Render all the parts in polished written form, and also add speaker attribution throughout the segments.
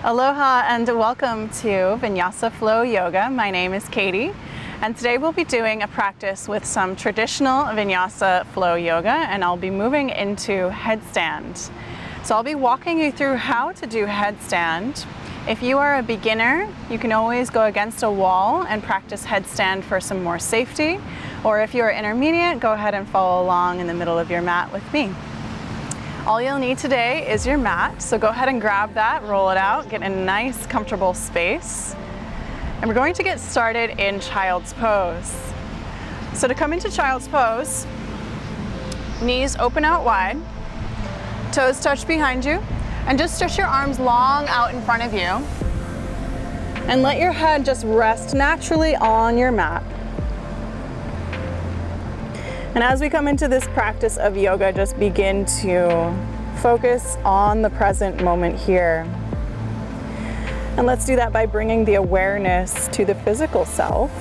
Speaker 1: Aloha and welcome to Vinyasa Flow Yoga. My name is Katie, and today we'll be doing a practice with some traditional Vinyasa Flow Yoga, and I'll be moving into headstand. So I'll be walking you through how to do headstand. If you are a beginner, you can always go against a wall and practice headstand for some more safety. Or if you're intermediate, go ahead and follow along in the middle of your mat with me. All you'll need today is your mat, so go ahead and grab that, roll it out, get in a nice, comfortable space. And we're going to get started in child's pose. So to come into child's pose, knees open out wide, toes touch behind you, and just stretch your arms long out in front of you. And let your head just rest naturally on your mat. And as we come into this practice of yoga, just begin to focus on the present moment here. And let's do that by bringing the awareness to the physical self.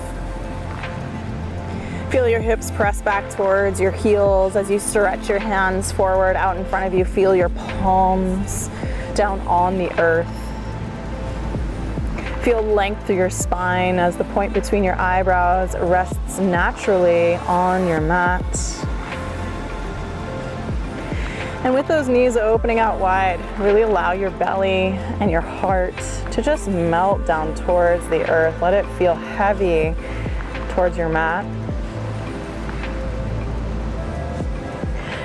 Speaker 1: Feel your hips press back towards your heels as you stretch your hands forward out in front of you. Feel your palms down on the earth. Feel length through your spine as the point between your eyebrows rests naturally on your mat. And with those knees opening out wide, really allow your belly and your heart to just melt down towards the earth. Let it feel heavy towards your mat.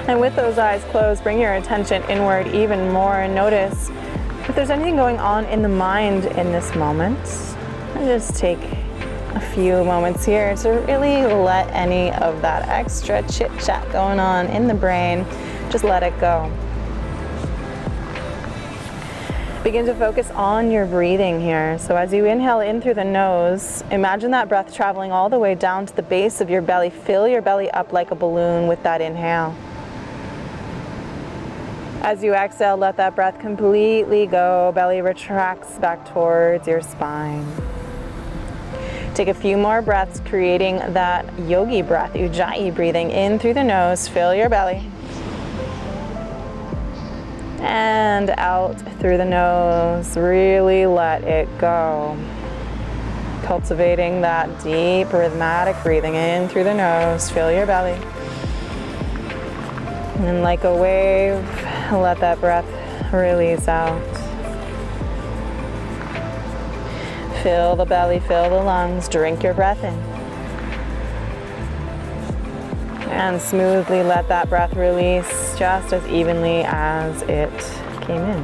Speaker 1: And with those eyes closed, bring your attention inward even more and notice if there's anything going on in the mind in this moment. And just take a few moments here to really let any of that extra chit chat going on in the brain, just let it go. Begin to focus on your breathing here. So as you inhale in through the nose, imagine that breath traveling all the way down to the base of your belly. Fill your belly up like a balloon with that inhale. As you exhale, let that breath completely go. Belly retracts back towards your spine. Take a few more breaths, creating that yogi breath, ujjayi, breathing in through the nose. Fill your belly. And out through the nose. Really let it go. Cultivating that deep rhythmic breathing in through the nose. Fill your belly. And like a wave, let that breath release out. Fill the belly, fill the lungs, drink your breath in. And smoothly let that breath release just as evenly as it came in.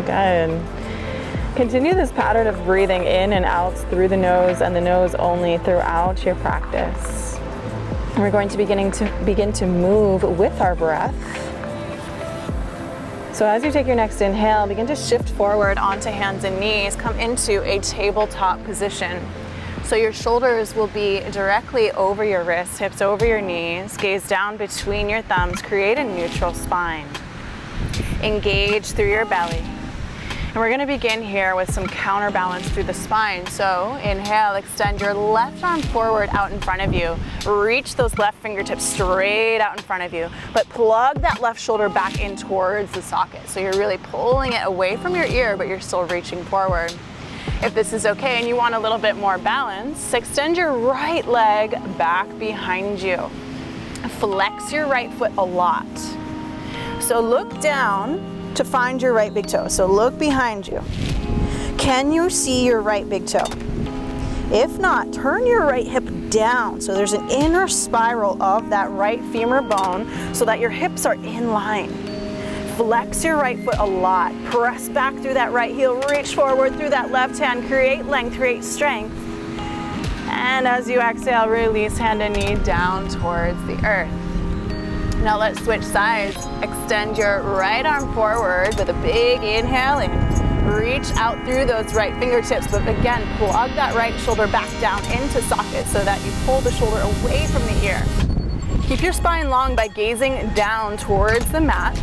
Speaker 1: Good. Continue this pattern of breathing in and out through the nose and the nose only throughout your practice. And we're going to begin to move with our breath. So as you take your next inhale, begin to shift forward onto hands and knees. Come into a tabletop position. So your shoulders will be directly over your wrists, hips over your knees. Gaze down between your thumbs. Create a neutral spine. Engage through your belly. And we're going to begin here with some counterbalance through the spine. So inhale, extend your left arm forward out in front of you. Reach those left fingertips straight out in front of you, but plug that left shoulder back in towards the socket. So you're really pulling it away from your ear, but you're still reaching forward. If this is okay and you want a little bit more balance, extend your right leg back behind you. Flex your right foot a lot. So look down to find your right big toe. So look behind you. Can you see your right big toe? If not, turn your right hip down so there's an inner spiral of that right femur bone so that your hips are in line. Flex your right foot a lot. Press back through that right heel. Reach forward through that left hand. Create length, create strength. And as you exhale, release hand and knee down towards the earth. Now let's switch sides. Extend your right arm forward with a big inhale in. Reach out through those right fingertips, but again, plug that right shoulder back down into socket so that you pull the shoulder away from the ear. Keep your spine long by gazing down towards the mat.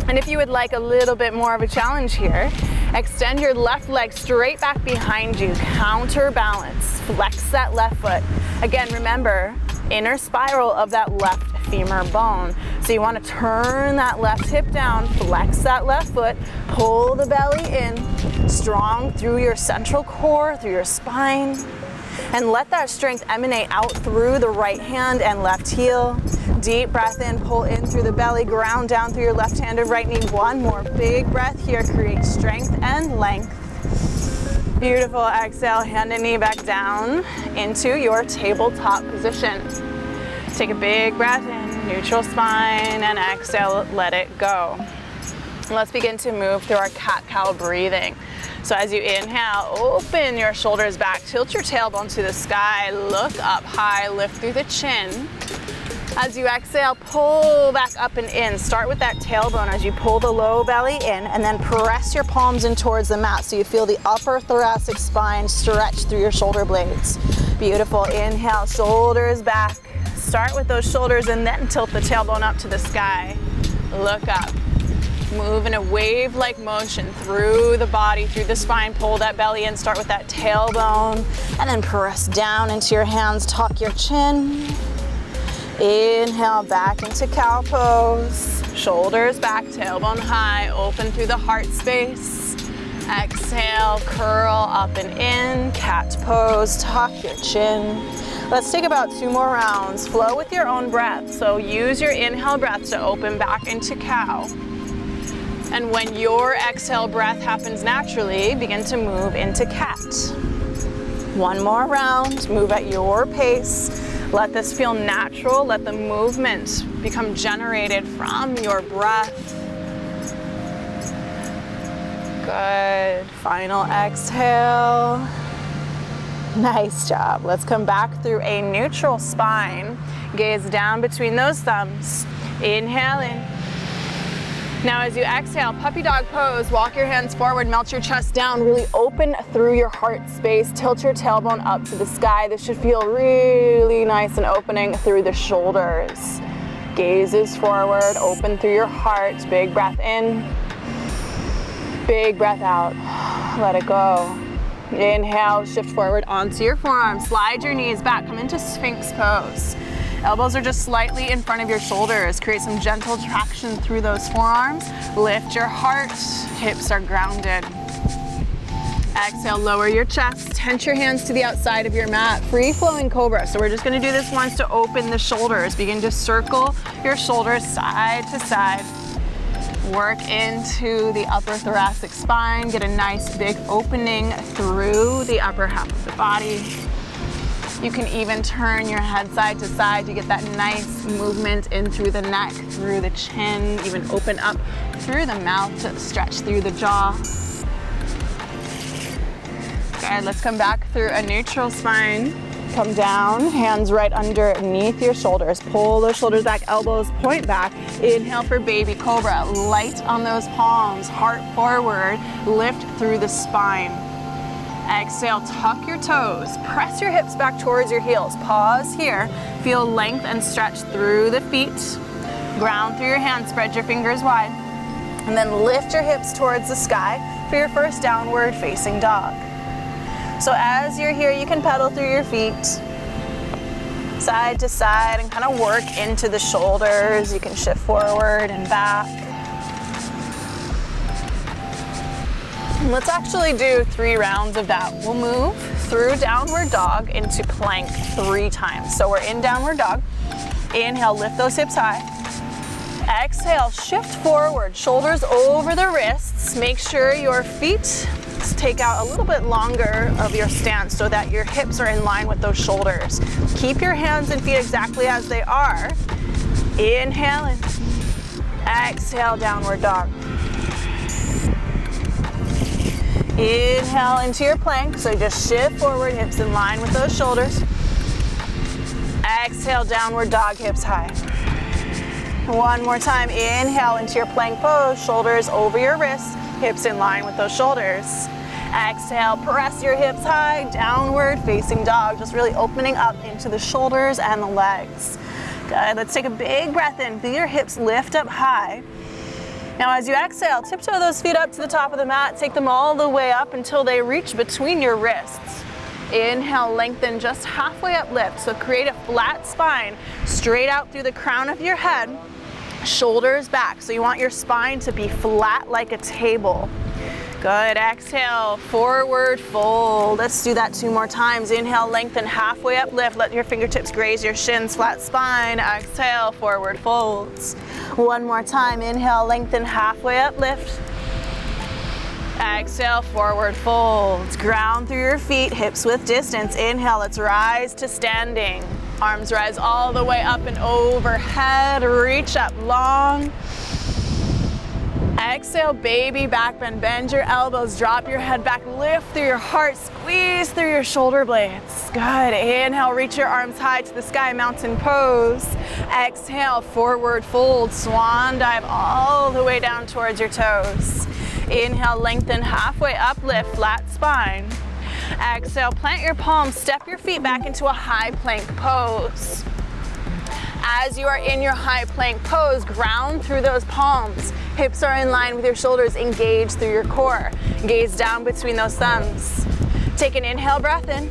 Speaker 1: And if you would like a little bit more of a challenge here, extend your left leg straight back behind you. Counterbalance. Flex that left foot. Again, remember, inner spiral of that left femur bone. So you want to turn that left hip down, flex that left foot, pull the belly in, strong through your central core, through your spine, and let that strength emanate out through the right hand and left heel. Deep breath in, pull in through the belly, ground down through your left hand and right knee. One more big breath here, create strength and length. Beautiful, exhale, hand and knee back down into your tabletop position. Take a big breath in, neutral spine, and exhale, let it go. Let's begin to move through our cat-cow breathing. So as you inhale, open your shoulders back, tilt your tailbone to the sky, look up high, lift through the chin. As you exhale, pull back up and in. Start with that tailbone as you pull the low belly in, and then press your palms in towards the mat so you feel the upper thoracic spine stretch through your shoulder blades. Beautiful, inhale, shoulders back. Start with those shoulders and then tilt the tailbone up to the sky. Look up. Move in a wave-like motion through the body, through the spine. Pull that belly in, start with that tailbone, and then press down into your hands, tuck your chin. Inhale, back into cow pose. Shoulders back, tailbone high, open through the heart space. Exhale, curl up and in, cat pose, tuck your chin. Let's take about 2 more rounds. Flow with your own breath. So use your inhale breath to open back into cow. And when your exhale breath happens naturally, begin to move into cat. 1 more round, move at your pace. Let this feel natural. Let the movement become generated from your breath. Good. Final exhale. Nice job. Let's come back through a neutral spine. Gaze down between those thumbs. Inhale in. Now as you exhale, puppy dog pose, walk your hands forward, melt your chest down, really open through your heart space, tilt your tailbone up to the sky. This should feel really nice and opening through the shoulders. Gazes forward, open through your heart, big breath in, big breath out, let it go. Inhale, shift forward onto your forearms, slide your knees back, come into Sphinx pose. Elbows are just slightly in front of your shoulders. Create some gentle traction through those forearms. Lift your heart, hips are grounded. Exhale, lower your chest, tense your hands to the outside of your mat. Free flowing cobra. So we're just gonna do this once to open the shoulders. Begin to circle your shoulders side to side. Work into the upper thoracic spine. Get a nice big opening through the upper half of the body. You can even turn your head side to side to get that nice movement in through the neck, through the chin, even open up through the mouth to stretch through the jaw. Good, let's come back through a neutral spine. Come down, hands right underneath your shoulders. Pull those shoulders back, elbows point back. Inhale for baby cobra. Light on those palms, heart forward, lift through the spine. Exhale, tuck your toes, press your hips back towards your heels. Pause here, feel length and stretch through the feet. Ground through your hands, spread your fingers wide. And then lift your hips towards the sky for your first downward facing dog. So as you're here, you can pedal through your feet, side to side, and kind of work into the shoulders. You can shift forward and back. Let's actually do 3 rounds of that. We'll move through downward dog into plank 3 times. So we're in downward dog. Inhale, lift those hips high. Exhale, shift forward, shoulders over the wrists. Make sure your feet take out a little bit longer of your stance so that your hips are in line with those shoulders. Keep your hands and feet exactly as they are. Inhale in. Exhale, downward dog. Inhale into your plank, so just shift forward, hips in line with those shoulders. Exhale, downward dog, hips high. One more time, inhale into your plank pose, shoulders over your wrists, hips in line with those shoulders. Exhale, press your hips high, downward facing dog, just really opening up into the shoulders and the legs. Good, let's take a big breath in, feel your hips lift up high. Now as you exhale, tiptoe those feet up to the top of the mat, take them all the way up until they reach between your wrists. Inhale, lengthen just halfway up lift, so create a flat spine, straight out through the crown of your head. Shoulders back. So you want your spine to be flat like a table. Good, exhale, forward fold. Let's do that 2 more times. Inhale, lengthen, halfway up, lift. Let your fingertips graze your shins, flat spine. Exhale, forward folds. 1 more time. Inhale, lengthen, halfway up, lift. Exhale, forward folds. Ground through your feet, hips width distance. Inhale, let's rise to standing. Arms rise all the way up and overhead. Reach up long. Exhale, baby back bend. Bend your elbows, drop your head back, lift through your heart, squeeze through your shoulder blades. Good. Inhale, reach your arms high to the sky, mountain pose. Exhale, forward fold, swan dive all the way down towards your toes. Inhale, lengthen, halfway up, lift, flat spine. Exhale, plant your palms, step your feet back into a high plank pose. As you are in your high plank pose, ground through those palms. Hips are in line with your shoulders, engage through your core. Gaze down between those thumbs. Take an inhale breath in.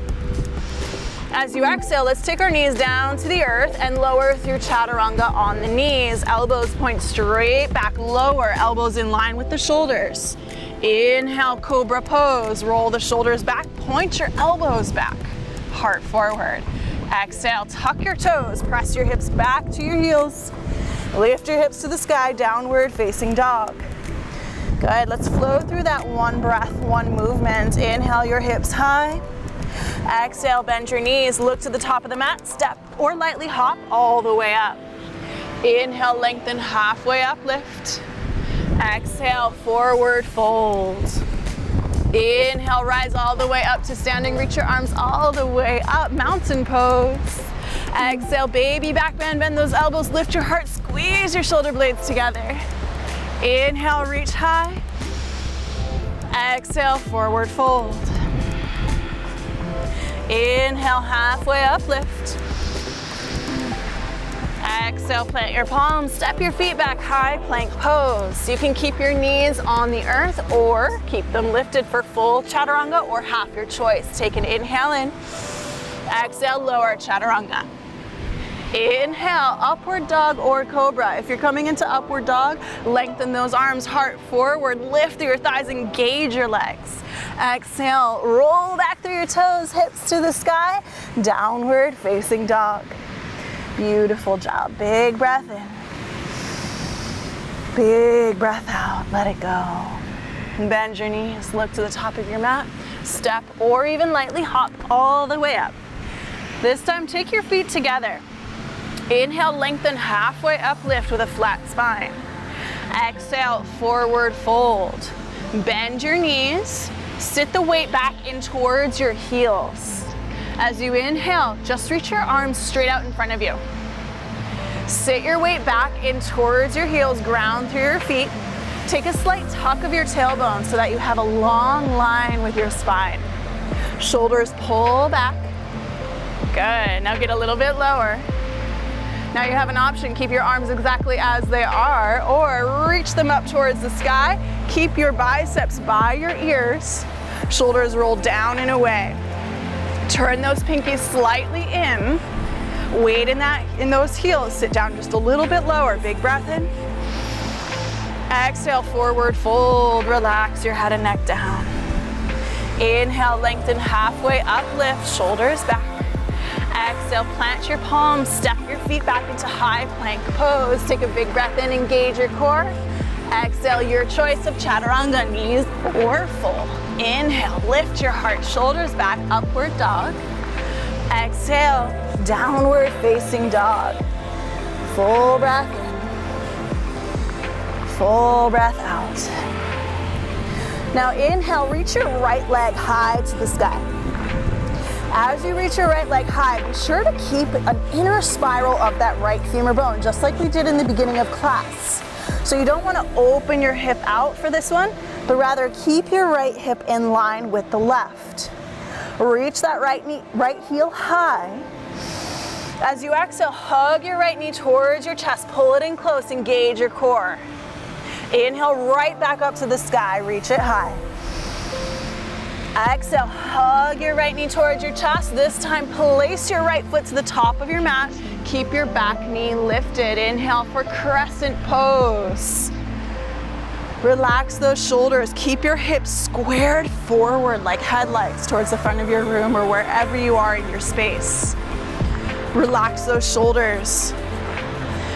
Speaker 1: As you exhale, let's take our knees down to the earth and lower through chaturanga on the knees. Elbows point straight back, lower, elbows in line with the shoulders. Inhale, cobra pose. Roll the shoulders back, point your elbows back. Heart forward. Exhale, tuck your toes, press your hips back to your heels. Lift your hips to the sky, downward facing dog. Good, let's flow through that 1 breath, 1 movement. Inhale, your hips high. Exhale, bend your knees, look to the top of the mat, step or lightly hop all the way up. Inhale, lengthen, halfway up, lift. Exhale, forward fold. Inhale, rise all the way up to standing, reach your arms all the way up, mountain pose. Exhale, baby back bend, bend those elbows, lift your heart, squeeze your shoulder blades together. Inhale, reach high. Exhale, forward fold. Inhale, halfway up, lift. Exhale, plant your palms, step your feet back, high plank pose. You can keep your knees on the earth or keep them lifted for full chaturanga or half your choice. Take an inhale in. Exhale, lower chaturanga. Inhale, upward dog or cobra. If you're coming into upward dog, lengthen those arms, heart forward, lift through your thighs, engage your legs. Exhale, roll back through your toes, hips to the sky, downward facing dog. Beautiful job. Big breath in. Big breath out. Let it go. Bend your knees, look to the top of your mat, step or even lightly hop all the way up. This time, take your feet together. Inhale, lengthen, halfway up, lift with a flat spine. Exhale, forward fold. Bend your knees, sit the weight back in towards your heels. As you inhale, just reach your arms straight out in front of you. Sit your weight back in towards your heels, ground through your feet. Take a slight tuck of your tailbone so that you have a long line with your spine. Shoulders pull back. Good, now get a little bit lower. Now you have an option, keep your arms exactly as they are or reach them up towards the sky. Keep your biceps by your ears. Shoulders roll down and away. Turn those pinkies slightly in. Weight in those heels. Sit down just a little bit lower. Big breath in. Exhale, forward fold. Relax your head and neck down. Inhale, lengthen, halfway up, lift, shoulders back. Exhale, plant your palms, step your feet back into high plank pose. Take a big breath in, engage your core. Exhale, your choice of chaturanga, knees or full. Inhale, lift your heart, shoulders back, upward dog. Exhale, downward facing dog. Full breath in, full breath out. Now inhale, reach your right leg high to the sky. As you reach your right leg high, be sure to keep an inner spiral of that right femur bone, just like we did in the beginning of class. So you don't want to open your hip out for this one, but rather keep your right hip in line with the left. Reach that right heel high. As you exhale, hug your right knee towards your chest, pull it in close, engage your core. Inhale, right back up to the sky, reach it high. Exhale, hug your right knee towards your chest. This time, place your right foot to the top of your mat. Keep your back knee lifted. Inhale for crescent pose. Relax those shoulders. Keep your hips squared forward like headlights towards the front of your room or wherever you are in your space. Relax those shoulders.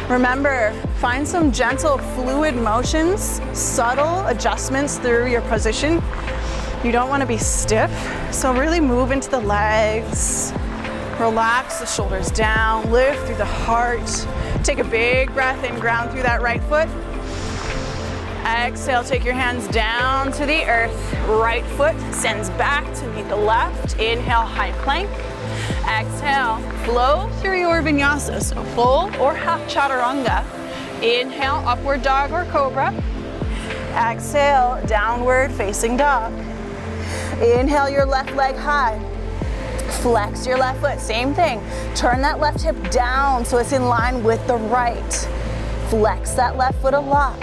Speaker 1: Remember, find some gentle fluid motions, subtle adjustments through your position. You don't want to be stiff, so really move into the legs. Relax the shoulders down, lift through the heart. Take a big breath in, ground through that right foot. Exhale, take your hands down to the earth. Right foot sends back to meet the left. Inhale, high plank. Exhale, flow through your vinyasa, so full or half chaturanga. Inhale, upward dog or cobra. Exhale, downward facing dog. Inhale your left leg high. Flex your left foot, same thing. Turn that left hip down so it's in line with the right. Flex that left foot a lot.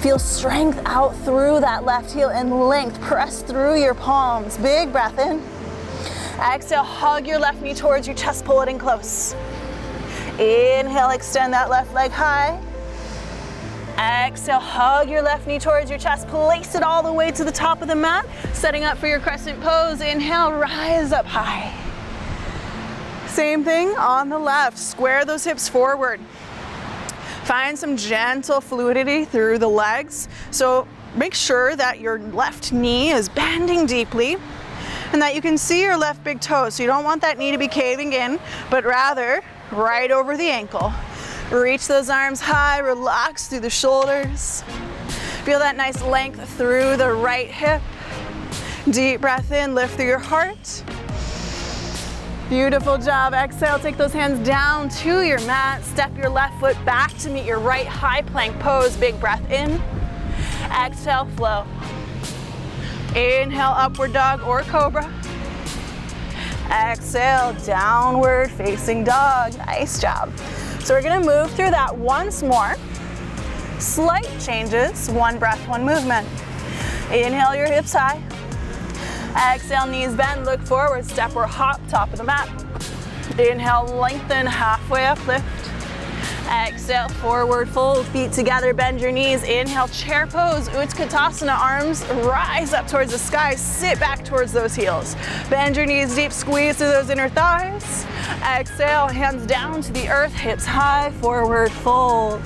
Speaker 1: Feel strength out through that left heel and length. Press through your palms. Big breath in. Exhale, hug your left knee towards your chest, pull it in close. Inhale, extend that left leg high. Exhale, hug your left knee towards your chest, place it all the way to the top of the mat, setting up for your crescent pose. Inhale, rise up high. Same thing on the left, square those hips forward. Find some gentle fluidity through the legs. So make sure that your left knee is bending deeply and that you can see your left big toe. So you don't want that knee to be caving in, but rather right over the ankle. Reach those arms high, relax through the shoulders. Feel that nice length through the right hip. Deep breath in, lift through your heart. Beautiful job. Exhale, take those hands down to your mat. Step your left foot back to meet your right high plank pose. Big breath in. Exhale, flow. Inhale, upward dog or cobra. Exhale, downward facing dog. Nice job. So we're gonna move through that once more. Slight changes, one breath, one movement. Inhale your hips high. Exhale, knees bend, look forward, step or hop, top of the mat. Inhale, lengthen, halfway up, lift. Exhale, forward fold, feet together, bend your knees. Inhale, chair pose, Utkatasana, arms rise up towards the sky, sit back towards those heels. Bend your knees deep, squeeze through those inner thighs. Exhale, hands down to the earth, hips high, forward fold.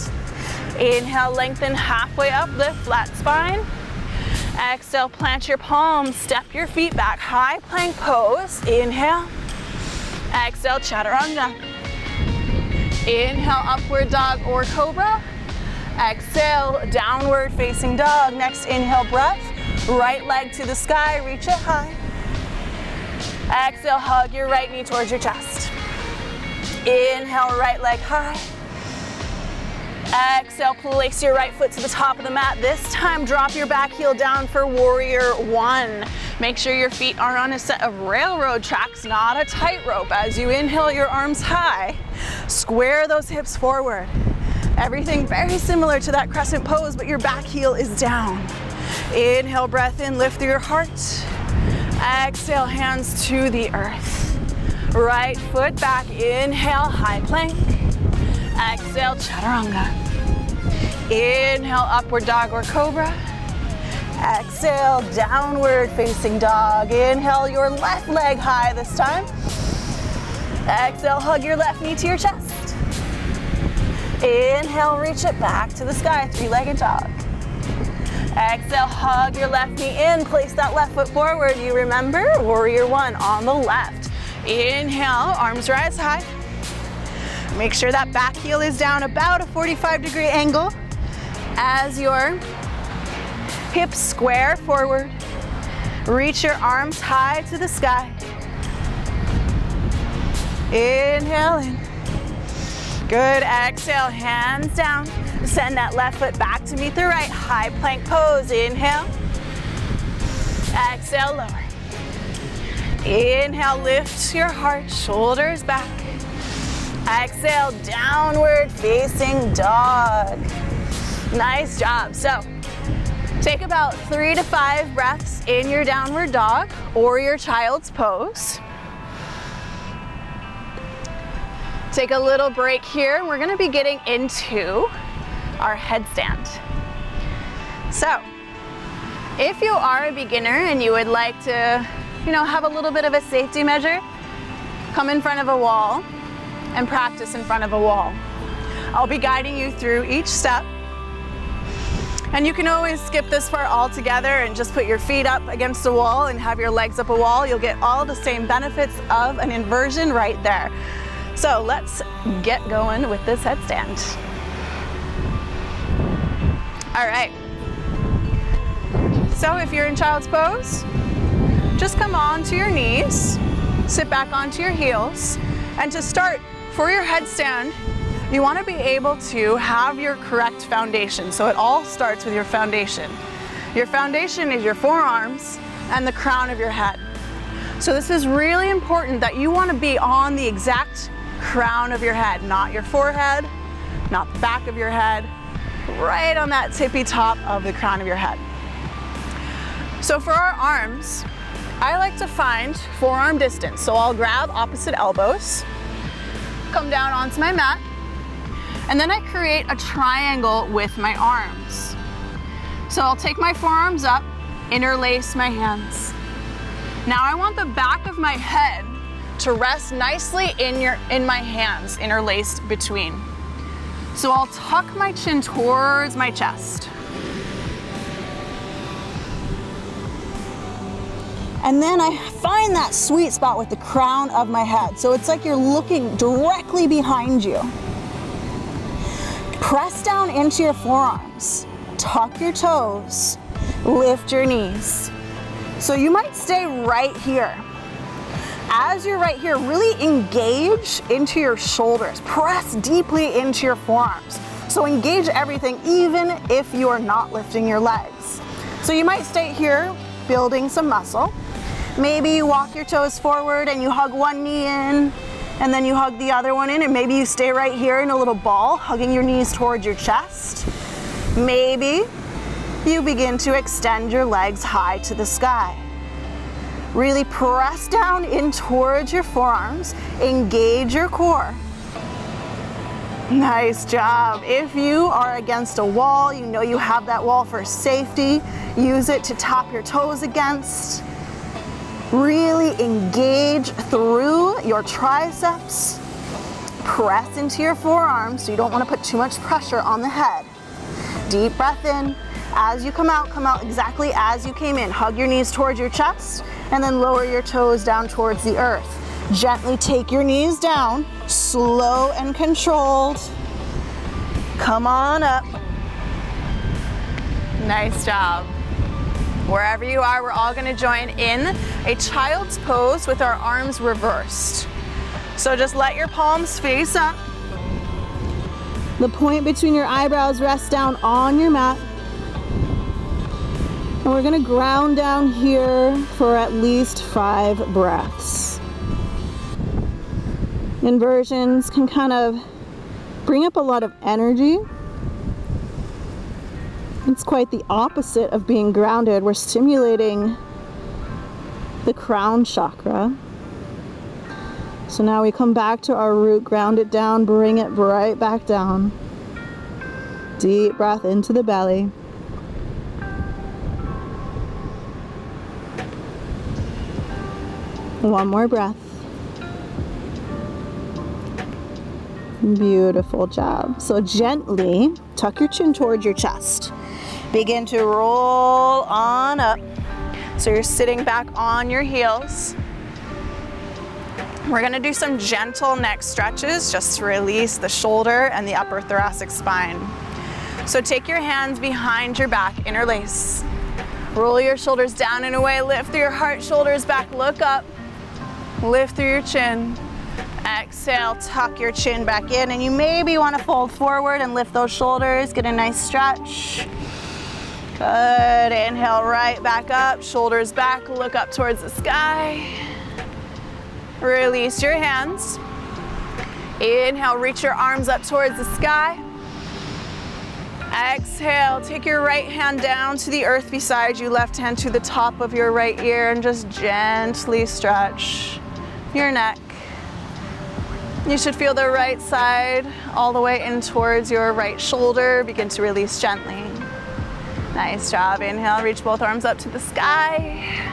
Speaker 1: Inhale, lengthen, halfway up, lift, flat spine. Exhale, plant your palms, step your feet back, high plank pose. Inhale. Exhale, chaturanga. Inhale, upward dog or cobra. Exhale, downward facing dog. Next inhale, breath. Right leg to the sky, reach it high. Exhale, hug your right knee towards your chest. Inhale, right leg high. Exhale, place your right foot to the top of the mat. This time, drop your back heel down for warrior one. Make sure your feet are on a set of railroad tracks, not a tightrope. As you inhale your arms high, square those hips forward. Everything very similar to that crescent pose, but your back heel is down. Inhale, breath in, lift through your heart. Exhale, hands to the earth. Right foot back, inhale, high plank. Exhale, chaturanga. Inhale, upward dog or cobra. Exhale, downward facing dog. Inhale, your left leg high this time. Exhale, hug your left knee to your chest. Inhale, reach it back to the sky, three-legged dog. Exhale, hug your left knee in, place that left foot forward. You remember, warrior one on the left. Inhale, arms rise high. Make sure that back heel is down about a 45-degree angle as your hips square forward. Reach your arms high to the sky. Inhale in. Good, exhale, hands down. Send that left foot back to meet the right, high plank pose. Inhale. Exhale, lower. Inhale, lift your heart, shoulders back. Exhale, downward facing dog. Nice job. So Take about 3 to 5 breaths in your downward dog or your child's pose. Take a little break here, and we're gonna be getting into our headstand. So, if you are a beginner and you would like to, have a little bit of a safety measure, come in front of a wall and practice in front of a wall. I'll be guiding you through each step. And you can always skip this part altogether and just put your feet up against a wall and have your legs up a wall. You'll get all the same benefits of an inversion right there. So let's get going with this headstand. All right. So if you're in child's pose, just come onto your knees, sit back onto your heels, and to start, for your headstand, you want to be able to have your correct foundation. So it all starts with your foundation. Your foundation is your forearms and the crown of your head. So this is really important that you want to be on the exact crown of your head, not your forehead, not the back of your head, right on that tippy top of the crown of your head. So for our arms, I like to find forearm distance. So I'll grab opposite elbows, come down onto my mat, and then I create a triangle with my arms. So I'll take my forearms up, interlace my hands. Now I want the back of my head to rest nicely in my hands, interlaced between. So I'll tuck my chin towards my chest. And then I find that sweet spot with the crown of my head. So it's like you're looking directly behind you. Press down into your forearms, tuck your toes, lift your knees. So you might stay right here. As you're right here, really engage into your shoulders. Press deeply into your forearms. So engage everything, even if you are not lifting your legs. So you might stay here, building some muscle. Maybe you walk your toes forward and you hug one knee in, and then you hug the other one in, and maybe you stay right here in a little ball, hugging your knees towards your chest. Maybe you begin to extend your legs high to the sky. Really press down in towards your forearms, engage your core. Nice job. If you are against a wall, you know you have that wall for safety, use it to tap your toes against. Really engage through your triceps. Press into your forearms so you don't want to put too much pressure on the head. Deep breath in. As you come out exactly as you came in. Hug your knees towards your chest and then lower your toes down towards the earth. Gently take your knees down, slow and controlled. Come on up. Nice job. Wherever you are, we're all going to join in a child's pose with our arms reversed. So just let your palms face up. The point between your eyebrows rests down on your mat. And we're going to ground down here for at least 5 breaths. Inversions can kind of bring up a lot of energy. It's quite the opposite of being grounded. We're stimulating the crown chakra. So now we come back to our root, ground it down, bring it right back down. Deep breath into the belly. One more breath. Beautiful job. So gently tuck your chin towards your chest. Begin to roll on up. So you're sitting back on your heels. We're going to do some gentle neck stretches just to release the shoulder and the upper thoracic spine. So take your hands behind your back, interlace. Roll your shoulders down and away, lift through your heart, shoulders back, look up. Lift through your chin. Exhale, tuck your chin back in, and you maybe want to fold forward and lift those shoulders, get a nice stretch. Good, inhale right back up, shoulders back, look up towards the sky. Release your hands. Inhale, reach your arms up towards the sky. Exhale, take your right hand down to the earth beside you, left hand to the top of your right ear, and just gently stretch your neck. You should feel the right side all the way in towards your right shoulder. Begin to release gently. Nice job. Inhale, reach both arms up to the sky.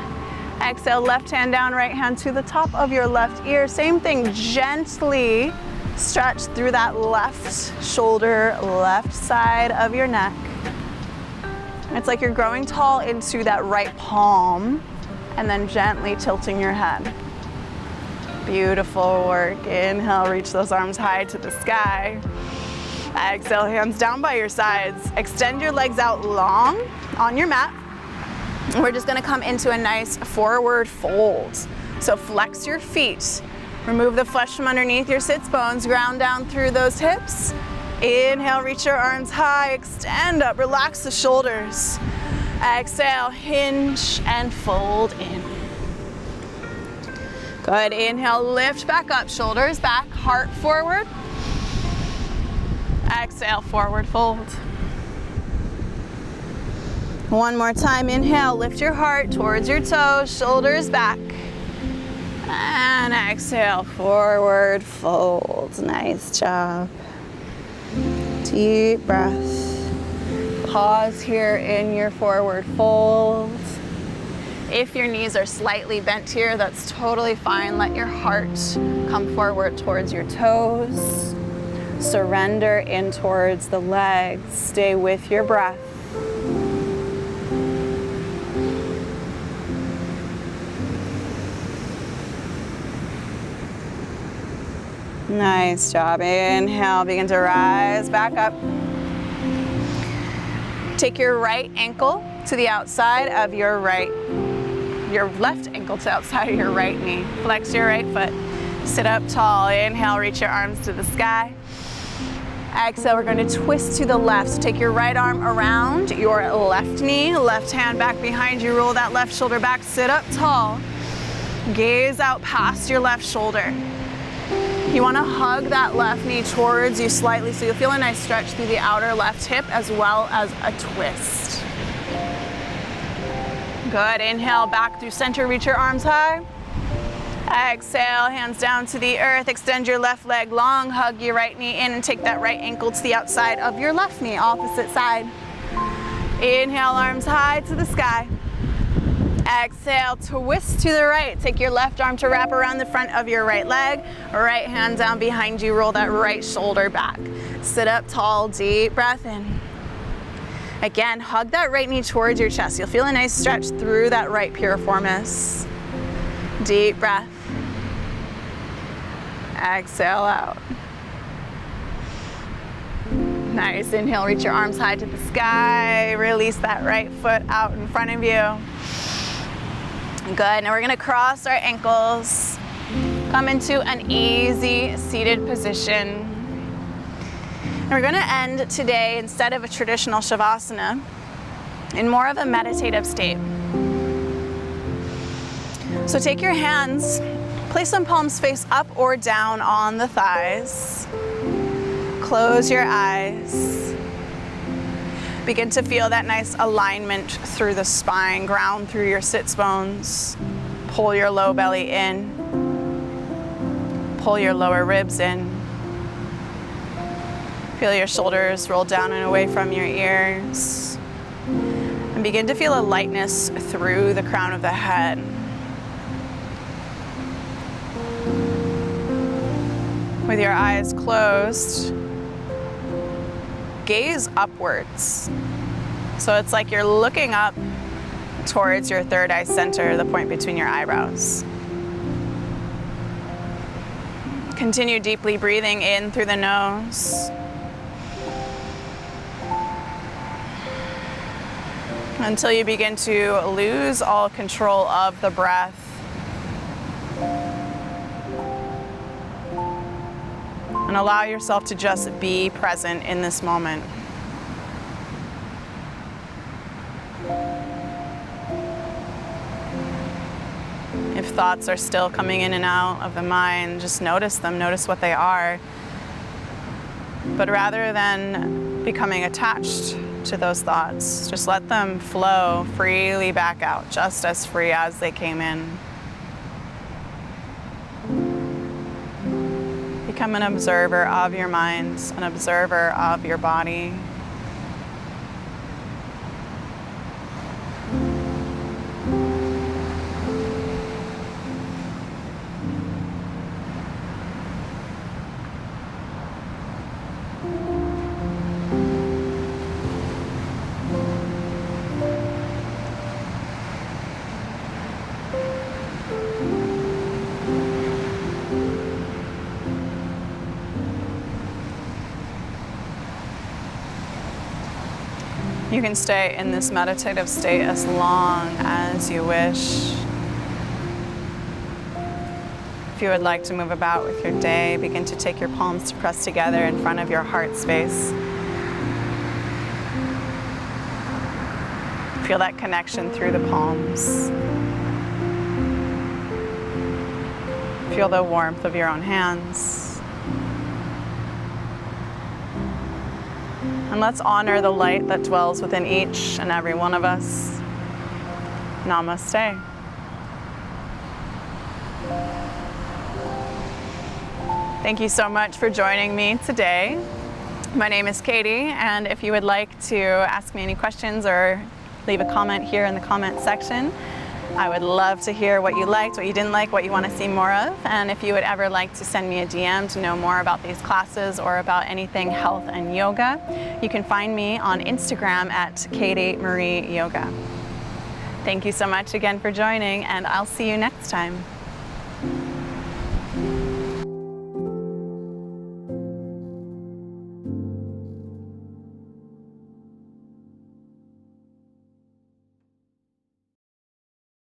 Speaker 1: Exhale, left hand down, right hand to the top of your left ear. Same thing, gently stretch through that left shoulder, left side of your neck. It's like you're growing tall into that right palm and then gently tilting your head. Beautiful work. Inhale, reach those arms high to the sky. Exhale, hands down by your sides. Extend your legs out long on your mat. We're just gonna come into a nice forward fold. So flex your feet. Remove the flesh from underneath your sits bones. Ground down through those hips. Inhale, reach your arms high. Extend up, relax the shoulders. Exhale, hinge and fold in. Good, inhale, lift back up, shoulders back, heart forward. Exhale, forward fold. One more time, inhale, lift your heart towards your toes, shoulders back. And exhale, forward fold. Nice job. Deep breath. Pause here in your forward fold. If your knees are slightly bent here, that's totally fine. Let your heart come forward towards your toes. Surrender in towards the legs. Stay with your breath. Nice job. Inhale, begin to rise back up. Take your right ankle to the outside of your left ankle to the outside of your right knee. Flex your right foot. Sit up tall. Inhale, reach your arms to the sky. Exhale, we're going to twist to the left. So take your right arm around your left knee, left hand back behind you. Roll that left shoulder back. Sit up tall. Gaze out past your left shoulder. You want to hug that left knee towards you slightly so you'll feel a nice stretch through the outer left hip as well as a twist. Good. Inhale, back through center, reach your arms high. Exhale, hands down to the earth. Extend your left leg long, hug your right knee in and take that right ankle to the outside of your left knee, opposite side. Inhale, arms high to the sky. Exhale, twist to the right. Take your left arm to wrap around the front of your right leg. Right hand down behind you. Roll that right shoulder back. Sit up tall, deep breath in. Again, hug that right knee towards your chest. You'll feel a nice stretch through that right piriformis. Deep breath. Exhale out. Nice. Inhale, reach your arms high to the sky. Release that right foot out in front of you. Good. Now we're going to cross our ankles. Come into an easy seated position. And we're going to end today, instead of a traditional shavasana, in more of a meditative state. So take your hands, place them palms face up or down on the thighs. Close your eyes. Begin to feel that nice alignment through the spine, ground through your sits bones. Pull your low belly in. Pull your lower ribs in. Feel your shoulders roll down and away from your ears. And begin to feel a lightness through the crown of the head. With your eyes closed, gaze upwards. So it's like you're looking up towards your third eye center, the point between your eyebrows. Continue deeply breathing in through the nose. Until you begin to lose all control of the breath. And allow yourself to just be present in this moment. If thoughts are still coming in and out of the mind, just notice them, notice what they are. But rather than becoming attached to those thoughts. Just let them flow freely back out, just as free as they came in. Become an observer of your mind, an observer of your body. You can stay in this meditative state as long as you wish. If you would like to move about with your day, begin to take your palms to press together in front of your heart space. Feel that connection through the palms. Feel the warmth of your own hands. And let's honor the light that dwells within each and every one of us. Namaste. Thank you so much for joining me today. My name is Katie, and if you would like to ask me any questions or leave a comment here in the comment section, I would love to hear what you liked, what you didn't like, what you want to see more of. And if you would ever like to send me a DM to know more about these classes or about anything health and yoga, you can find me on Instagram at Katie Marie Yoga. Thank you so much again for joining, and I'll see you next time.